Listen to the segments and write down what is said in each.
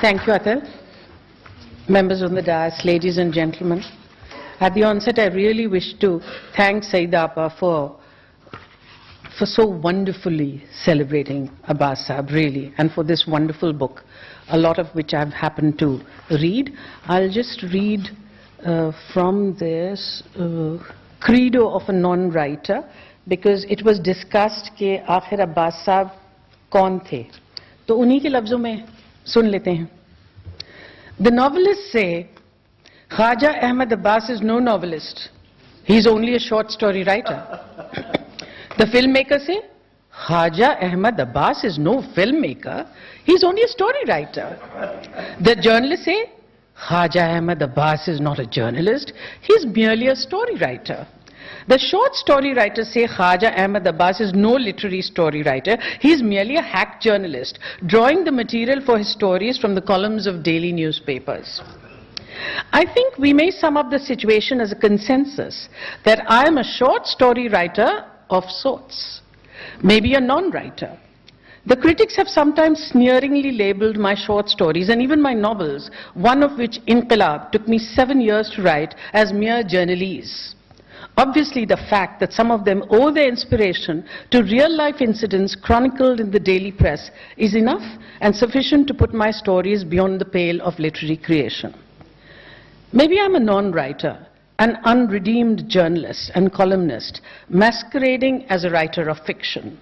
Thank you, Atal. Members on the dais, ladies and gentlemen. At the onset, I really wish to thank Saida Appa for so wonderfully celebrating Abbas Sahab, really, and for this wonderful book, a lot of which I've happened to read. I'll just read from this credo of a non-writer, because it was discussed कि आखिर अब्बास साहब कौन थे, तो उन्हीं के लफ्जों में सुन लेते हैं. The novelists say Khwaja Ahmad Abbas is no novelist. He is only a short story writer. The filmmakers say Khwaja Ahmad Abbas is no filmmaker. He is only a story writer. The journalists say Khwaja Ahmad Abbas is not a journalist. He is merely a story writer. The short story writers say Khwaja Ahmad Abbas is no literary story writer. He is merely a hack journalist, drawing the material for his stories from the columns of daily newspapers. I think we may sum up the situation as a consensus that I am a short story writer of sorts, maybe a non-writer. The critics have sometimes sneeringly labeled my short stories and even my novels, one of which, Inqilab, took me 7 years to write, as mere journalese. Obviously, the fact that some of them owe their inspiration to real-life incidents chronicled in the daily press is enough and sufficient to put my stories beyond the pale of literary creation. Maybe I'm a non-writer, an unredeemed journalist and columnist, masquerading as a writer of fiction.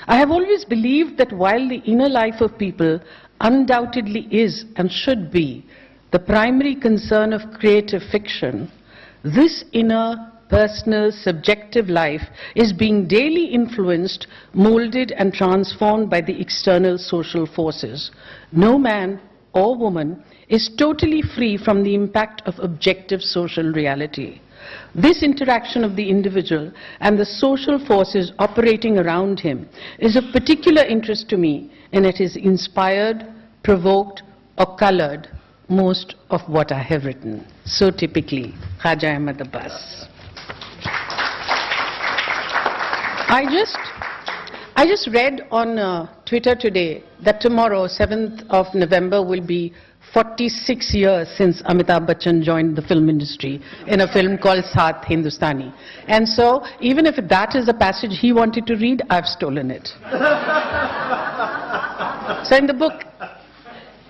I have always believed that while the inner life of people undoubtedly is and should be the primary concern of creative fiction, this inner, personal, subjective life is being daily influenced, molded and transformed by the external social forces. No man or woman is totally free from the impact of objective social reality. This interaction of the individual and the social forces operating around him is of particular interest to me, and it has inspired, provoked or colored most of what I have written. So typically, Khwaja Ahmad Abbas. I just read on Twitter today that tomorrow, 7th of November, will be 46 years since Amitabh Bachchan joined the film industry in a film called Saath Hindustani. And so, even if that is a passage he wanted to read, I've stolen it. So in the book,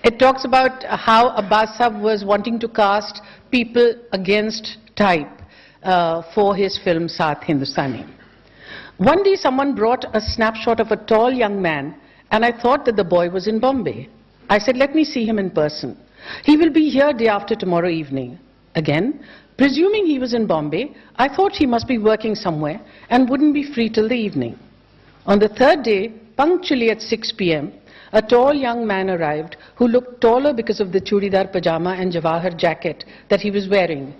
it talks about how Abbas Sahab was wanting to cast people against type for his film Saath Hindustani. One day someone brought a snapshot of a tall young man, and I thought that the boy was in Bombay. I said, let me see him in person. He will be here day after tomorrow evening. Again, presuming he was in Bombay, I thought he must be working somewhere and wouldn't be free till the evening. On the third day, punctually at 6 p.m., a tall young man arrived who looked taller because of the chudidar pajama and jawahar jacket that he was wearing.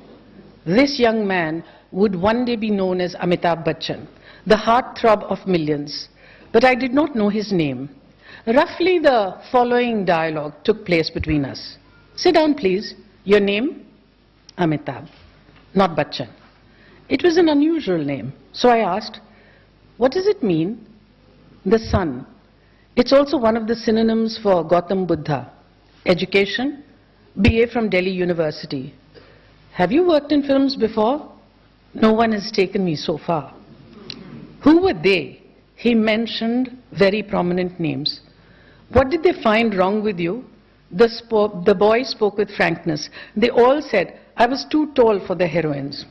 This young man would one day be known as Amitabh Bachchan, the heartthrob of millions. But I did not know his name. Roughly the following dialogue took place between us. Sit down, please. Your name? Amitabh, not Bachchan. It was an unusual name. So I asked, what does it mean? The sun. It's also one of the synonyms for Gautam Buddha. Education? BA from Delhi University. Have you worked in films before? No one has taken me so far. Who were they? He mentioned very prominent names. What did they find wrong with you? The boy spoke with frankness. They all said, I was too tall for the heroines.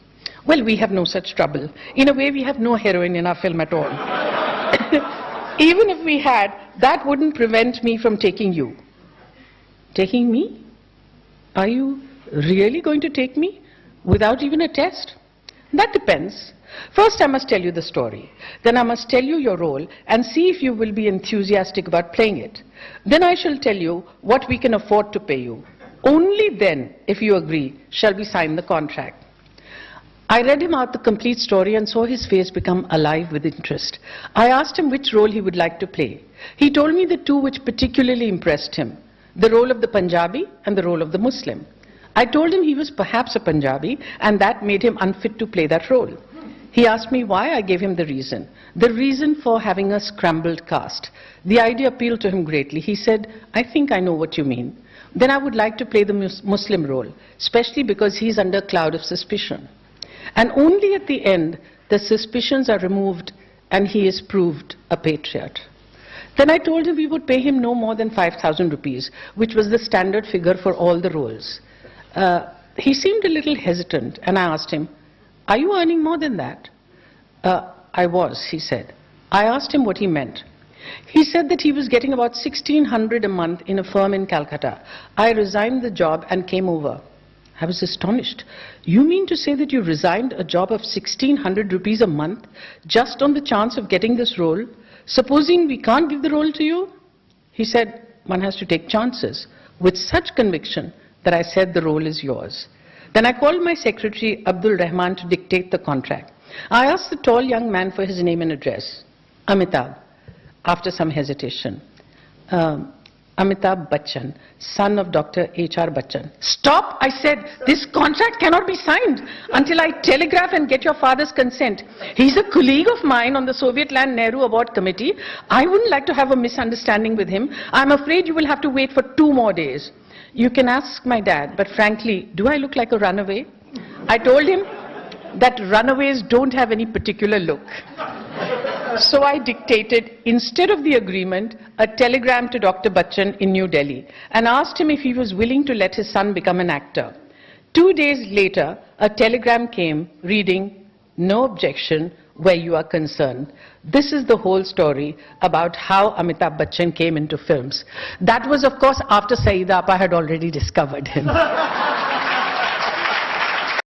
Well, we have no such trouble. In a way, we have no heroine in our film at all. Even if we had, that wouldn't prevent me from taking you. Taking me? Are you really going to take me? Without even a test? That depends. First, I must tell you the story. Then I must tell you your role and see if you will be enthusiastic about playing it. Then I shall tell you what we can afford to pay you. Only then, if you agree, shall we sign the contract. I read him out the complete story and saw his face become alive with interest. I asked him which role he would like to play. He told me the two which particularly impressed him, the role of the Punjabi and the role of the Muslim. I told him he was perhaps a Punjabi and that made him unfit to play that role. He asked me why. I gave him the reason. The reason for having a scrambled cast. The idea appealed to him greatly. He said, I think I know what you mean. then I would like to play the Muslim role, especially because he's under a cloud of suspicion. And only at the end, the suspicions are removed and he is proved a patriot. Then I told him we would pay him no more than 5,000 rupees, which was the standard figure for all the roles. He seemed a little hesitant, and I asked him, "Are you earning more than that?" "I was," he said. I asked him what he meant. He said that he was getting about 1,600 a month in a firm in Calcutta. I resigned the job and came over. I was astonished. "You mean to say that you resigned a job of 1,600 rupees a month just on the chance of getting this role? Supposing we can't give the role to you?" He said, "One has to take chances," with such conviction that I said, "The role is yours." Then I called my secretary, Abdul Rahman, to dictate the contract. I asked the tall young man for his name and address. Amitabh, after some hesitation. Amitabh Bachchan, son of Dr. H.R. Bachchan. "Stop," I said. "This contract cannot be signed until I telegraph and get your father's consent. He's a colleague of mine on the Soviet Land Nehru Award Committee. I wouldn't like to have a misunderstanding with him. I'm afraid you will have to wait for 2 more days. You can ask my dad, but frankly, do I look like a runaway?" I told him that runaways don't have any particular look. So I dictated, instead of the agreement, a telegram to Dr. Bachchan in New Delhi and asked him if he was willing to let his son become an actor. 2 days later, a telegram came reading, "No objection where you are concerned." This is the whole story about how Amitabh Bachchan came into films. That was, of course, after Saeeda Appa had already discovered him.